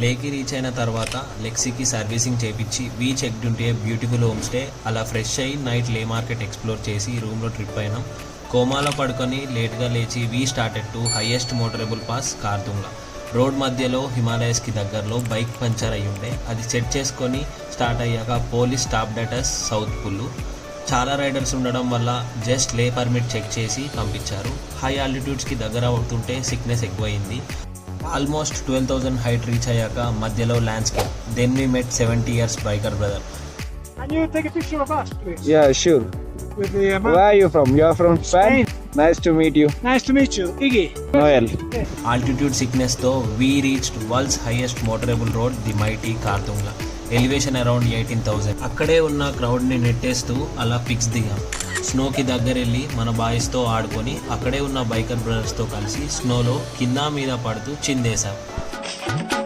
లేకి రీచ్ అయిన తర్వాత లెక్సీకి సర్వీసింగ్ చేపించి వీ చెక్ ఉంటే బ్యూటిఫుల్ హోమ్ స్టే. అలా ఫ్రెష్ అయ్యి నైట్ లే మార్కెట్ ఎక్స్ప్లోర్ చేసి రూమ్లో ట్రిప్ అయినాం. కోమాలో పడుకొని లేట్గా లేచి we started to highest motorable pass Khardungla. Road మధ్యలో హిమాలయస్కి దగ్గరలో బైక్ పంచర్ అయ్యి ఉండే, అది సెట్ చేసుకొని స్టార్ట్ అయ్యాక పోలీస్ స్టాప్ డేటస్ సౌత్ పుల్లు. చాలా రైడర్స్ ఉండడం వల్ల జస్ట్ లే పర్మిట్ చెక్ చేసి పంపించారు. హై ఆల్టిట్యూడ్స్కి దగ్గర అవుతుంటే సిక్నెస్ ఎక్కువైంది. ఆల్మోస్ట్ 12,000 హైట్ రీచ్ అయ్యాక మధ్యలో landscape. Then we met 70 years biker brother. Can you take a picture of us, please? Yeah, sure. With the Where are you from? You are from Spain? Nice to meet you. Nice to meet you, Iggy. Noel. Altitude సిక్నెస్తో we reached world's highest motorable road the mighty Khardungla. Elevation around 18,000. అక్కడే ఉన్న క్రౌడ్ని నెట్టేస్తూ అలా pics దిగాం. స్నోకి దగ్గరెళ్ళి మన బాయ్స్తో ఆడుకొని అక్కడే ఉన్న biker బ్రదర్స్తో కలిసి స్నోలో కింద మీద పడుతూ చిందేశాం.